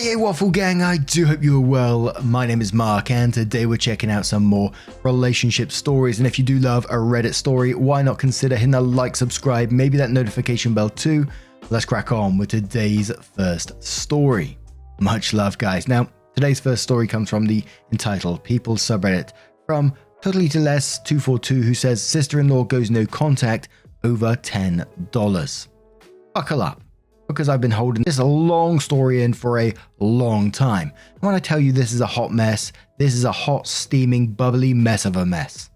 Hey Waffle Gang, I do hope you're well. My name is Mark and today we're checking out some more relationship stories, and if you do love a Reddit story, why not consider hitting that like, subscribe, maybe that notification bell too. Let's crack on with today's first story. Much love guys. Now, today's first story comes from the entitled People subreddit from Totally to Less 242 who says sister-in-law goes no contact over $10. Buckle up, because I've been holding this long story in for a long time. And when I tell you this is a hot mess, this is a hot, steaming, bubbly mess of a mess.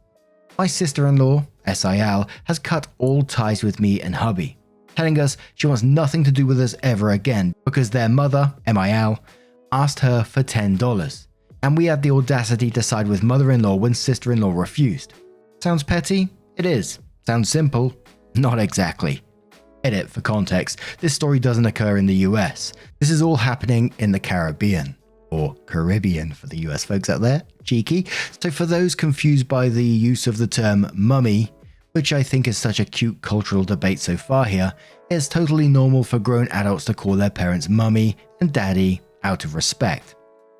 My sister-in-law, SIL, has cut all ties with me and hubby, telling us she wants nothing to do with us ever again because their mother, MIL, asked her for $10. And we had the audacity to side with mother-in-law when sister-in-law refused. Sounds petty? It is. Sounds simple? Not exactly. Edit for context, this story doesn't occur in the US. This is all happening in the Caribbean, or Caribbean for the US folks out there, cheeky. So for those confused by the use of the term mummy, which I think is such a cute cultural debate so far here, it's totally normal for grown adults to call their parents mummy and daddy out of respect.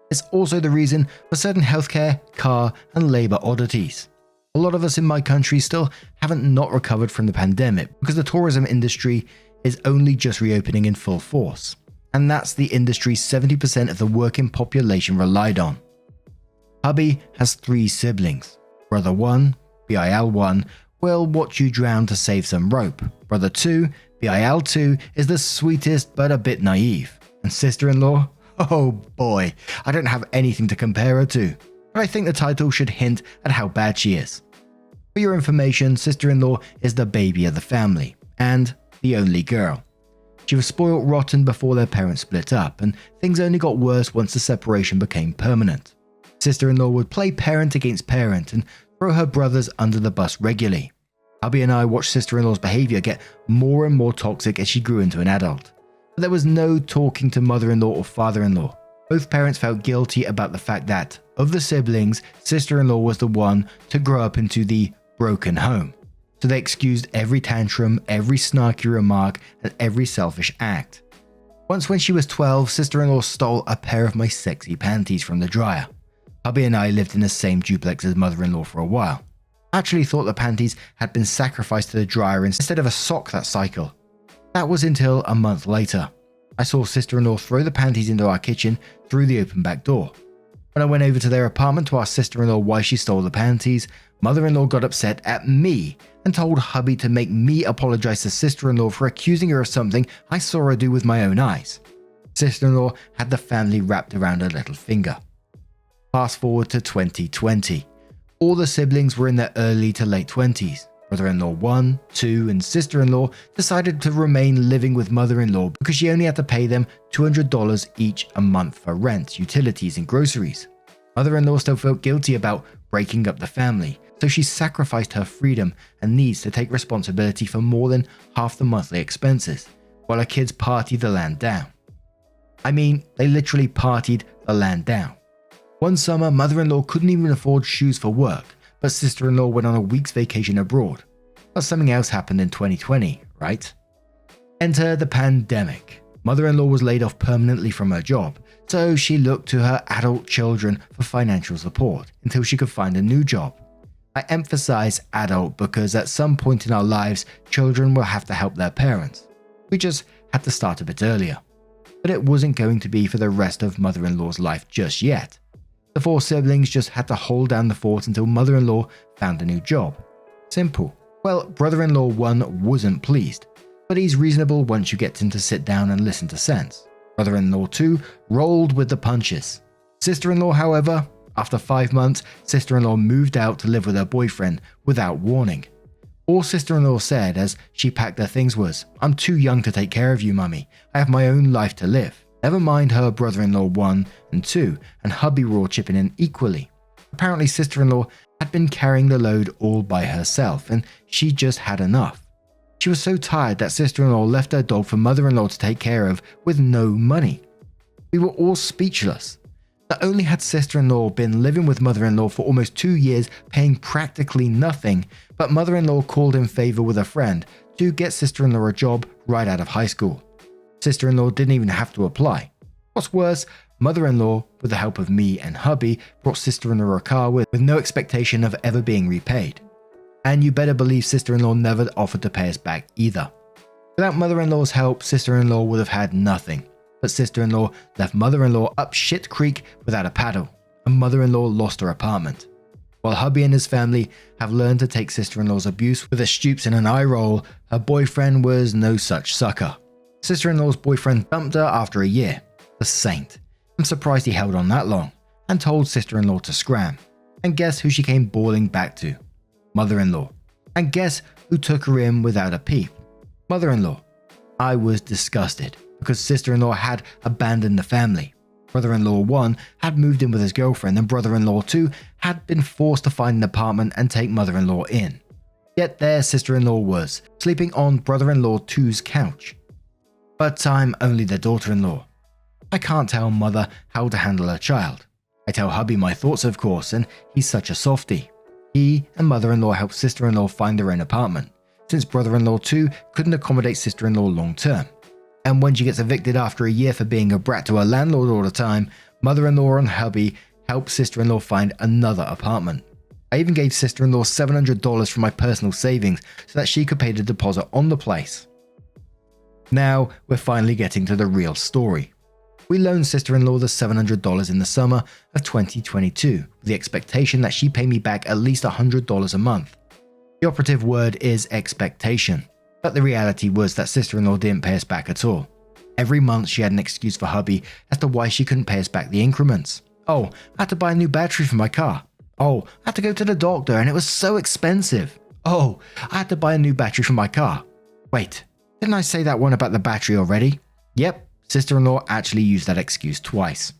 It's also the reason for certain healthcare, car, and labor oddities. A lot of us in my country still haven't not recovered from the pandemic because the tourism industry is only just reopening in full force. And that's the industry 70% of the working population relied on. Hubby has 3 siblings. Brother 1, BIL1, will watch you drown to save some rope. Brother 2, BIL2, is the sweetest but a bit naive. And sister-in-law? Oh boy, I don't have anything to compare her to. But I think the title should hint at how bad she is. For your information, sister-in-law is the baby of the family, and the only girl. She was spoiled rotten before their parents split up, and things only got worse once the separation became permanent. Sister-in-law would play parent against parent and throw her brothers under the bus regularly. Hubby and I watched sister-in-law's behavior get more and more toxic as she grew into an adult. But there was no talking to mother-in-law or father-in-law. Both parents felt guilty about the fact that, of the siblings, sister-in-law was the one to grow up into the broken home. So they excused every tantrum, every snarky remark, and every selfish act. Once when she was 12, sister-in-law stole a pair of my sexy panties from the dryer. Hubby and I lived in the same duplex as mother-in-law for a while. I actually thought the panties had been sacrificed to the dryer instead of a sock that cycle. That was until a month later. I saw sister-in-law throw the panties into our kitchen through the open back door. When I went over to their apartment to ask sister-in-law why she stole the panties, mother-in-law got upset at me and told hubby to make me apologize to sister-in-law for accusing her of something I saw her do with my own eyes. Sister-in-law had the family wrapped around her little finger. Fast forward to 2020. All the siblings were in their early to late 20s. Brother-in-law 1, 2, and sister-in-law decided to remain living with mother-in-law because she only had to pay them $200 each a month for rent, utilities, and groceries. Mother-in-law still felt guilty about breaking up the family, so she sacrificed her freedom and needs to take responsibility for more than half the monthly expenses, while her kids partied the land down. I mean, they literally partied the land down. One summer, mother-in-law couldn't even afford shoes for work, but sister-in-law went on a week's vacation abroad. But something else happened in 2020, right? Enter the pandemic. Mother-in-law was laid off permanently from her job, so she looked to her adult children for financial support until she could find a new job. I emphasize adult because at some point in our lives, children will have to help their parents. We just had to start a bit earlier. But it wasn't going to be for the rest of mother-in-law's life just yet. The 4 siblings just had to hold down the fort until mother-in-law found a new job. Simple. Well, brother-in-law 1 wasn't pleased, but he's reasonable once you get him to sit down and listen to sense. Brother-in-law 2 rolled with the punches. Sister-in-law, however, after 5 months, sister-in-law moved out to live with her boyfriend without warning. All sister-in-law said as she packed her things was, "I'm too young to take care of you, mummy. I have my own life to live." Never mind her brother-in-law 1 and 2, and hubby were all chipping in equally. Apparently sister-in-law had been carrying the load all by herself, and she just had enough. She was so tired that sister-in-law left her dog for mother-in-law to take care of with no money. We were all speechless. Not only had sister-in-law been living with mother-in-law for almost 2 years paying practically nothing, but mother-in-law called in favor with a friend to get sister-in-law a job right out of high school. Sister-in-law didn't even have to apply. What's worse, mother-in-law, with the help of me and hubby, brought sister-in-law a car with no expectation of ever being repaid. And you better believe sister-in-law never offered to pay us back either. Without mother-in-law's help, sister-in-law would have had nothing. But sister-in-law left mother-in-law up shit creek without a paddle, and mother-in-law lost her apartment. While hubby and his family have learned to take sister-in-law's abuse with a stoops and an eye roll, her boyfriend was no such sucker. Sister-in-law's boyfriend dumped her after a year. The saint. I'm surprised he held on that long, and told sister-in-law to scram. And guess who she came bawling back to? Mother-in-law. And guess who took her in without a peep? Mother-in-law. I was disgusted, because sister-in-law had abandoned the family. Brother-in-law 1 had moved in with his girlfriend, and brother-in-law 2 had been forced to find an apartment and take mother-in-law in. Yet there sister-in-law was, sleeping on brother-in-law 2's couch. But I'm only the daughter-in-law. I can't tell mother how to handle her child. I tell hubby my thoughts, of course, and he's such a softie. He and mother-in-law helped sister-in-law find their own apartment, since brother-in-law 2 couldn't accommodate sister-in-law long-term. And when she gets evicted after a year for being a brat to her landlord all the time, mother-in-law and hubby helped sister-in-law find another apartment. I even gave sister-in-law $700 from my personal savings so that she could pay the deposit on the place. Now we're finally getting to the real story. We loaned sister-in-law the $700 in the summer of 2022 with the expectation that she pay me back at least $100 a month. The operative word is expectation, but the reality was that sister-in-law didn't pay us back at all. Every month she had an excuse for hubby as to why she couldn't pay us back the increments. Oh, I had to buy a new battery for my car. Oh, I had to go to the doctor and it was so expensive. Oh, I had to buy a new battery for my car. Wait, didn't I say that one about the battery already? Yep. Sister-in-law actually used that excuse twice.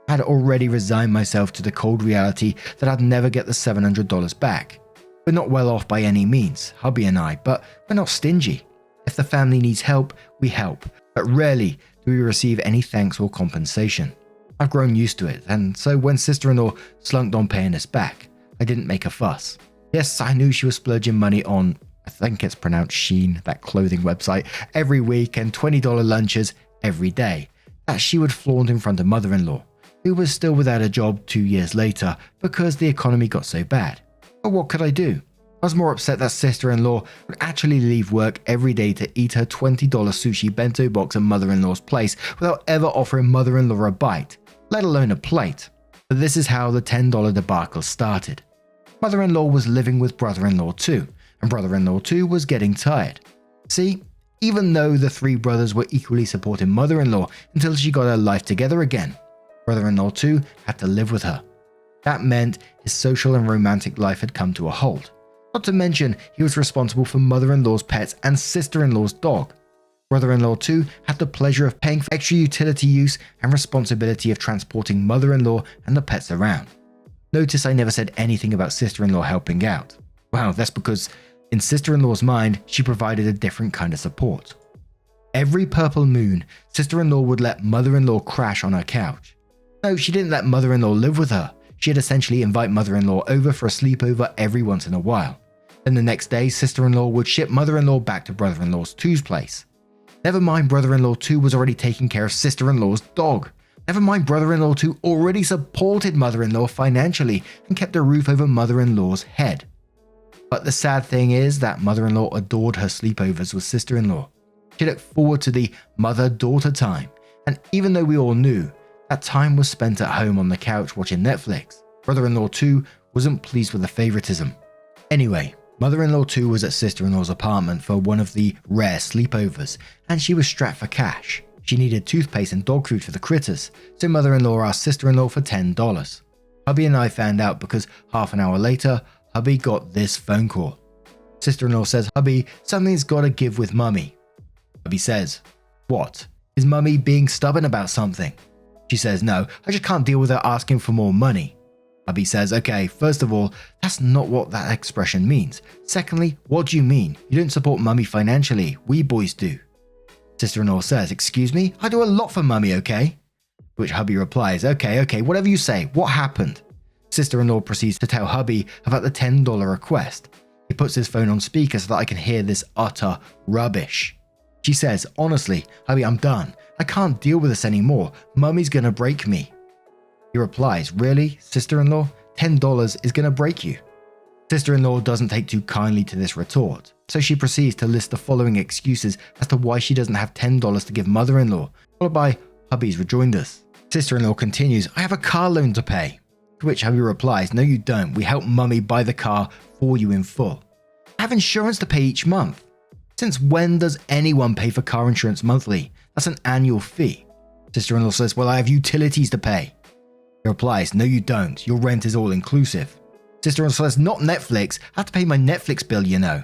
I had already resigned myself to the cold reality that I'd never get the $700 back. We're not well off by any means, hubby and I, but we're not stingy. If the family needs help, we help, but rarely do we receive any thanks or compensation. I've grown used to it, and so when sister-in-law slunked on paying us back, I didn't make a fuss. Yes, I knew she was splurging money on, I think it's pronounced Shein, that clothing website, every week and $20 lunches every day, that she would flaunt in front of mother-in-law, who was still without a job 2 years later because the economy got so bad. But what could I do? I was more upset that sister-in-law would actually leave work every day to eat her $20 sushi bento box at mother-in-law's place without ever offering mother-in-law a bite, let alone a plate. But this is how the $10 debacle started. Mother-in-law was living with brother-in-law 2, and brother-in-law 2 was getting tired. See, even though the three brothers were equally supporting mother-in-law until she got her life together again, brother-in-law 2 had to live with her. That meant his social and romantic life had come to a halt. Not to mention, he was responsible for mother-in-law's pets and sister-in-law's dog. Brother-in-law 2 had the pleasure of paying for extra utility use and responsibility of transporting mother-in-law and the pets around. Notice I never said anything about sister-in-law helping out. Wow, that's because in sister-in-law's mind, she provided a different kind of support. Every purple moon, sister-in-law would let mother-in-law crash on her couch. No, she didn't let mother-in-law live with her. She'd essentially invite mother-in-law over for a sleepover every once in a while. Then the next day, sister-in-law would ship mother-in-law back to brother-in-law 2's place. Never mind brother-in-law 2 was already taking care of sister-in-law's dog. Never mind brother-in-law 2 already supported mother-in-law financially and kept a roof over mother-in-law's head. But the sad thing is that mother-in-law adored her sleepovers with sister-in-law. She looked forward to the mother-daughter time, and even though we all knew that time was spent at home on the couch watching Netflix, brother-in-law 2 wasn't pleased with the favoritism. Anyway, mother-in-law 2 was at sister-in-law's apartment for one of the rare sleepovers, and she was strapped for cash. She needed toothpaste and dog food for the critters, so mother-in-law asked sister-in-law for $10. Hubby and I found out because half an hour later, hubby got this phone call. Sister-in-law says, "Hubby, something's gotta give with mummy." Hubby says, "What? Is mummy being stubborn about something?" She says, "No, I just can't deal with her asking for more money." Hubby says, "Okay, first of all, that's not what that expression means. Secondly, what do you mean? You don't support mummy financially. We boys do." Sister-in-law says, "Excuse me? I do a lot for mummy, okay?" To which hubby replies, Okay, whatever you say. What happened?" Sister-in-law proceeds to tell hubby about the $10 request. He puts his phone on speaker so that I can hear this utter rubbish. She says, honestly, hubby, I'm done. I can't deal with this anymore. Mummy's gonna break me. He replies, really, sister-in-law? $10 is gonna break you. Sister-in-law doesn't take too kindly to this retort, so she proceeds to list the following excuses as to why she doesn't have $10 to give mother-in-law, followed by hubby's rejoinders. Sister-in-law continues, I have a car loan to pay. To which hubby replies, no you don't, we help mummy buy the car for you in full. I have insurance to pay each month. Since when does anyone pay for car insurance monthly? That's an annual fee. Sister-in-law says, well, I have utilities to pay. He replies, no you don't, your rent is all inclusive. Sister-in-law says, not Netflix, I have to pay my Netflix bill, you know.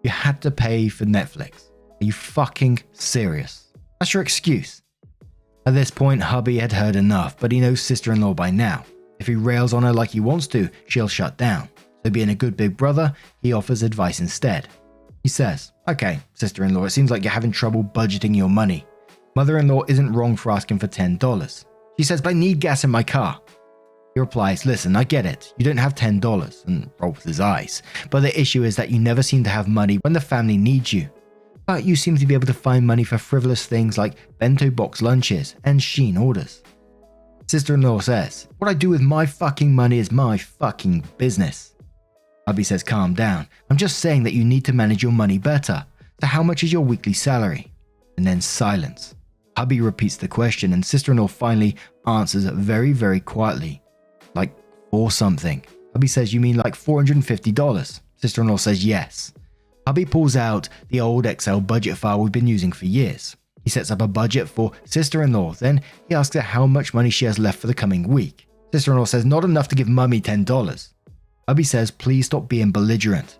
You had to pay for Netflix. Are you fucking serious? That's your excuse. At this point, hubby had heard enough, but he knows sister-in-law by now. If he rails on her like he wants to, she'll shut down. So being a good big brother, he offers advice instead. He says, okay, sister-in-law, it seems like you're having trouble budgeting your money. Mother-in-law isn't wrong for asking for $10. She says, but I need gas in my car. He replies, listen, I get it. You don't have $10, and rolls his eyes. But the issue is that you never seem to have money when the family needs you. But you seem to be able to find money for frivolous things like bento box lunches and Shein orders. Sister-in-law says, what I do with my fucking money is my fucking business. Hubby says, calm down. I'm just saying that you need to manage your money better. So how much is your weekly salary? And then silence. Hubby repeats the question and sister-in-law finally answers very, very quietly. Like, for something. Hubby says, you mean like $450? Sister-in-law says, yes. Hubby pulls out the old Excel budget file we've been using for years. He sets up a budget for sister-in-law, then he asks her how much money she has left for the coming week. Sister-in-law says, not enough to give mummy $10. Hubby says, please stop being belligerent.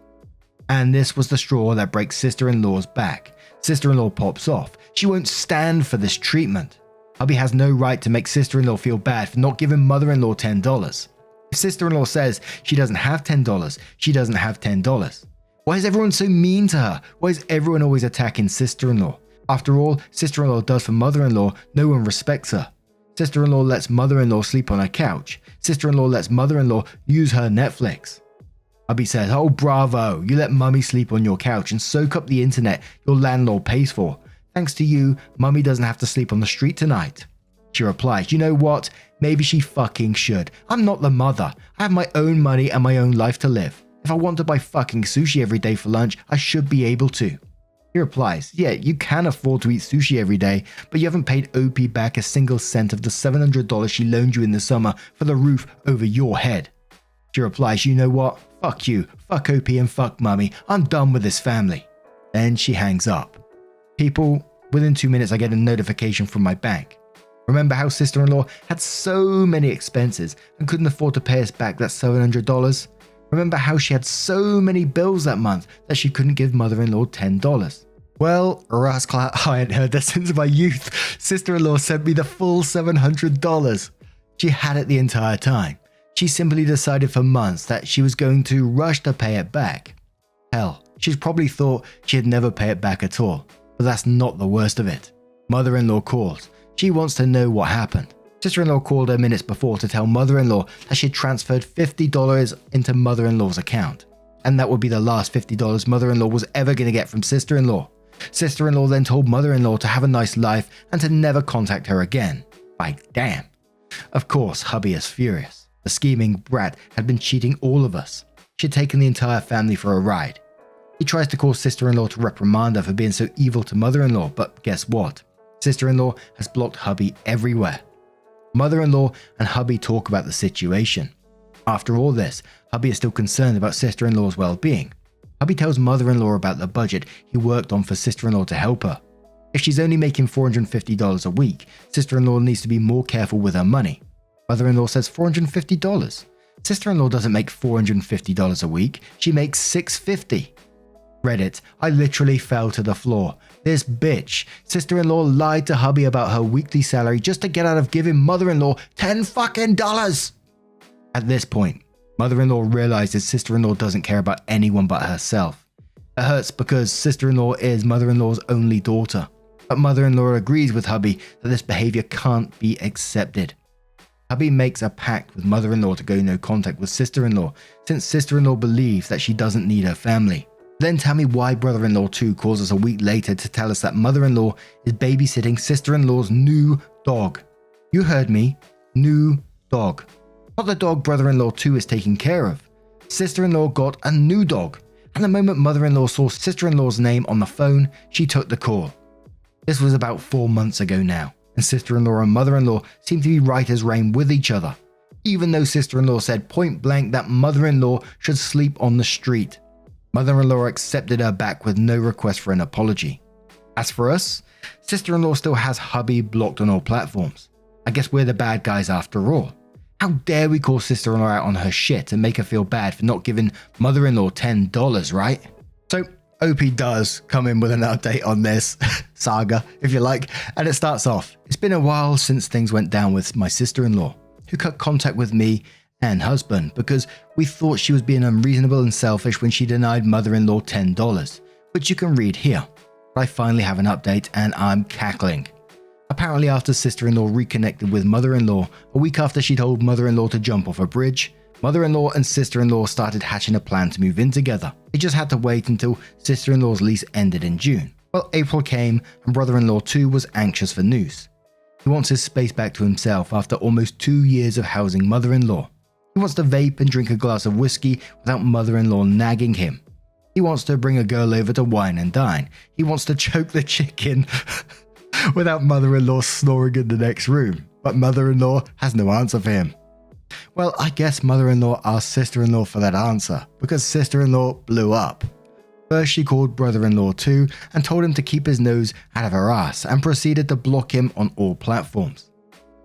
And this was the straw that breaks sister-in-law's back. Sister-in-law pops off. She won't stand for this treatment. Hubby has no right to make sister-in-law feel bad for not giving mother-in-law $10. If sister-in-law says she doesn't have $10, she doesn't have $10. Why is everyone so mean to her? Why is everyone always attacking sister-in-law? After all, sister-in-law does for mother-in-law, no one respects her. Sister-in-law lets mother-in-law sleep on her couch. Sister-in-law lets mother-in-law use her Netflix. Hubby says, oh bravo, you let mummy sleep on your couch and soak up the internet your landlord pays for. Thanks to you, mummy doesn't have to sleep on the street tonight. She replies, you know what? Maybe she fucking should. I'm not the mother. I have my own money and my own life to live. If I want to buy fucking sushi every day for lunch, I should be able to. He replies, yeah, you can afford to eat sushi every day, but you haven't paid OP back a single cent of the $700 she loaned you in the summer for the roof over your head. She replies, you know what? Fuck you, fuck OP and fuck mummy. I'm done with this family. Then she hangs up. People, within 2 minutes I get a notification from my bank. Remember how sister-in-law had so many expenses and couldn't afford to pay us back that $700? Remember how she had so many bills that month that she couldn't give mother-in-law $10? Well, rascal, I hadn't heard that since my youth. Sister-in-law sent me the full $700. She had it the entire time. She simply decided for months that she was going to rush to pay it back. Hell, she's probably thought she'd never pay it back at all. But that's not the worst of it. Mother-in-law calls. She wants to know what happened. Sister-in-law called her minutes before to tell mother-in-law that she'd transferred $50 into mother-in-law's account. And that would be the last $50 mother-in-law was ever going to get from sister-in-law. Sister-in-law then told mother-in-law to have a nice life and to never contact her again. By damn. Of course, hubby is furious. The scheming brat had been cheating all of us. She had taken the entire family for a ride. He tries to call sister-in-law to reprimand her for being so evil to mother-in-law, but guess what? Sister-in-law has blocked hubby everywhere. Mother-in-law and hubby talk about the situation. After all this, hubby is still concerned about sister-in-law's well-being. Hubby tells mother-in-law about the budget he worked on for sister-in-law to help her. If she's only making $450 a week, sister-in-law needs to be more careful with her money. Mother-in-law says $450. Sister-in-law doesn't make $450 a week, she makes $650. Reddit, I literally fell to the floor. This bitch, sister-in-law lied to hubby about her weekly salary just to get out of giving mother-in-law $10 fucking dollars. At this point, mother-in-law realizes sister-in-law doesn't care about anyone but herself. It hurts because sister-in-law is mother-in-law's only daughter. But mother-in-law agrees with hubby that this behavior can't be accepted. Hubby makes a pact with mother-in-law to go no contact with sister-in-law, since sister-in-law believes that she doesn't need her family. Then tell me why brother-in-law 2 calls us a week later to tell us that mother-in-law is babysitting sister-in-law's new dog. You heard me, new dog. Not the dog brother-in-law 2 is taking care of. Sister-in-law got a new dog, and the moment mother-in-law saw sister-in-law's name on the phone, she took the call. This was about 4 months ago now, and sister-in-law and mother-in-law seemed to be right as rain with each other, even though sister-in-law said point blank that mother-in-law should sleep on the street. Mother-in-law accepted her back with no request for an apology. As for us, sister-in-law still has hubby blocked on all platforms. I guess we're the bad guys after all. How dare we call sister-in-law out on her shit and make her feel bad for not giving mother-in-law $10, right? So OP does come in with an update on this saga, if you like, and it starts off. It's been a while since things went down with my sister-in-law, who cut contact with me and husband because we thought she was being unreasonable and selfish when she denied mother-in-law $10, which you can read here. But I finally have an update and I'm cackling. Apparently after sister-in-law reconnected with mother-in-law a week after she told mother-in-law to jump off a bridge, mother-in-law and sister-in-law started hatching a plan to move in together. They just had to wait until sister-in-law's lease ended in June. Well, April came and brother-in-law too was anxious for news. He wants his space back to himself after almost 2 years of housing mother-in-law. He wants to vape and drink a glass of whiskey without mother-in-law nagging him. He wants to bring a girl over to wine and dine. He wants to choke the chicken without mother-in-law snoring in the next room. But mother-in-law has no answer for him. Well, I guess mother-in-law asked sister-in-law for that answer because sister-in-law blew up. First she called brother-in-law too and told him to keep his nose out of her ass and proceeded to block him on all platforms.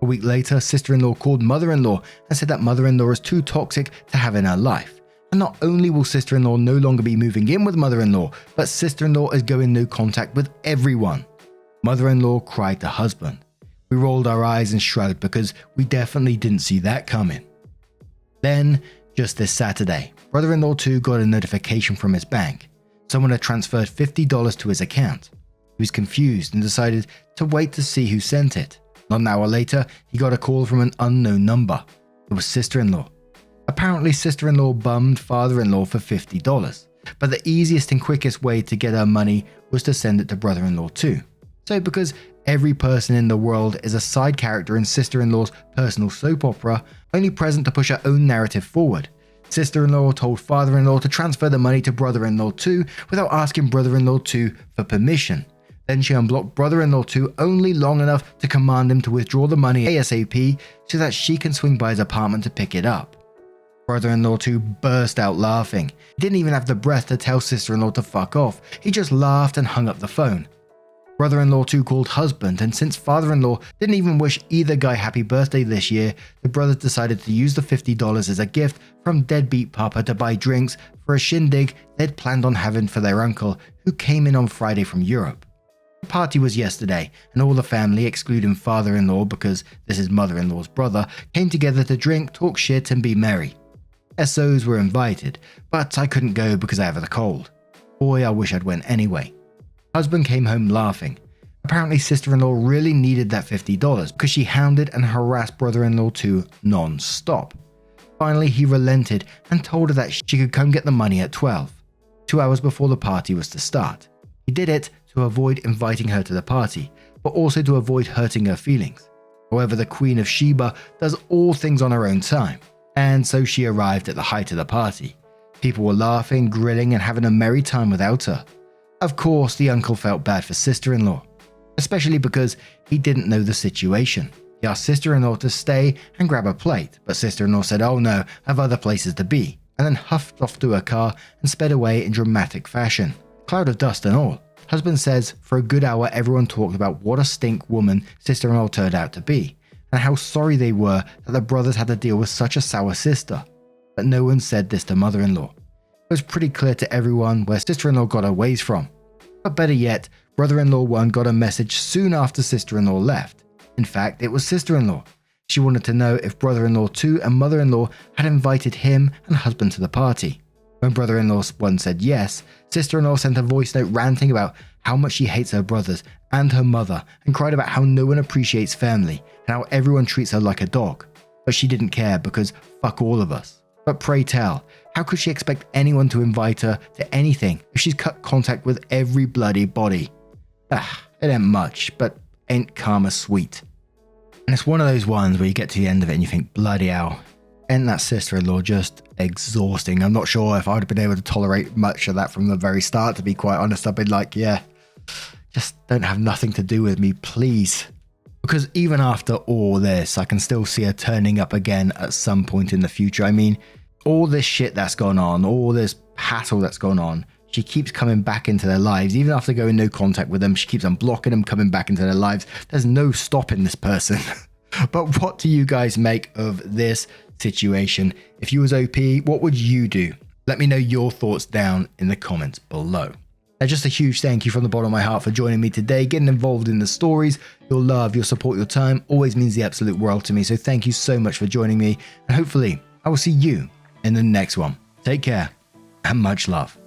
A week later, sister-in-law called mother-in-law and said that mother-in-law is too toxic to have in her life. And not only will sister-in-law no longer be moving in with mother-in-law, but sister-in-law is going no contact with everyone. Mother-in-law cried to husband. We rolled our eyes and shrugged because we definitely didn't see that coming. Then, just this Saturday, brother-in-law too got a notification from his bank. Someone had transferred $50 to his account. He was confused and decided to wait to see who sent it. Not an hour later, he got a call from an unknown number. It was sister-in-law. Apparently, sister-in-law bummed father-in-law for $50, but the easiest and quickest way to get her money was to send it to brother-in-law too. So because every person in the world is a side character in sister-in-law's personal soap opera, only present to push her own narrative forward, sister-in-law told father-in-law to transfer the money to brother-in-law too without asking brother-in-law too for permission. Then she unblocked brother-in-law too only long enough to command him to withdraw the money ASAP so that she can swing by his apartment to pick it up. Brother-in-law too burst out laughing. He didn't even have the breath to tell sister-in-law to fuck off. He just laughed and hung up the phone. Brother-in-law too called husband, and since father-in-law didn't even wish either guy happy birthday this year, the brothers decided to use the $50 as a gift from deadbeat papa to buy drinks for a shindig they'd planned on having for their uncle who came in on Friday from Europe. The party was yesterday, and all the family, excluding father-in-law because this is mother-in-law's brother, came together to drink, talk shit and be merry. SOs were invited, but I couldn't go because I have a cold. Boy, I wish I'd went anyway. Husband came home laughing. Apparently sister-in-law really needed that $50 because she hounded and harassed brother-in-law too non-stop. Finally he relented and told her that she could come get the money at 12, 2 hours before the party was to start. He did it to avoid inviting her to the party, but also to avoid hurting her feelings. However, the Queen of Sheba does all things on her own time, and so she arrived at the height of the party. People were laughing, grilling and having a merry time without her. Of course, the uncle felt bad for sister-in-law, especially because he didn't know the situation. He asked sister-in-law to stay and grab a plate, but sister-in-law said, "Oh no, I have other places to be," and then huffed off to her car and sped away in dramatic fashion. Cloud of dust and all. Husband says for a good hour everyone talked about what a stink woman sister-in-law turned out to be, and how sorry they were that the brothers had to deal with such a sour sister. But no one said this to mother-in-law. It was pretty clear to everyone where sister-in-law got her ways from. But better yet, brother-in-law 1 got a message soon after sister-in-law left. In fact, it was sister-in-law. She wanted to know if brother-in-law 2 and mother-in-law had invited him and husband to the party. When brother-in-law 1 said yes, sister-in-law sent a voice note ranting about how much she hates her brothers and her mother and cried about how no one appreciates family and how everyone treats her like a dog. But she didn't care because fuck all of us. But pray tell, How could she expect anyone to invite her to anything if she's cut contact with every bloody body? It ain't much, but ain't karma sweet? And it's one of those ones where you get to the end of it and you think, bloody hell, ain't that sister-in-law just exhausting? I'm not sure if I would have been able to tolerate much of that from the very start, to be quite honest. I've been like, yeah, just don't have nothing to do with me, please. Because even after all this, I can still see her turning up again at some point in the future. I mean, all this shit that's gone on, all this hassle that's gone on, she keeps coming back into their lives. Even after going no contact with them, she keeps unblocking them, coming back into their lives. There's no stopping this person. But what do you guys make of this situation? If you was OP, what would you do? Let me know your thoughts down in the comments below. And just a huge thank you from the bottom of my heart for joining me today, getting involved in the stories. Your love, your support, your time always means the absolute world to me. So thank you so much for joining me. And hopefully I will see you in the next one. Take care and much love.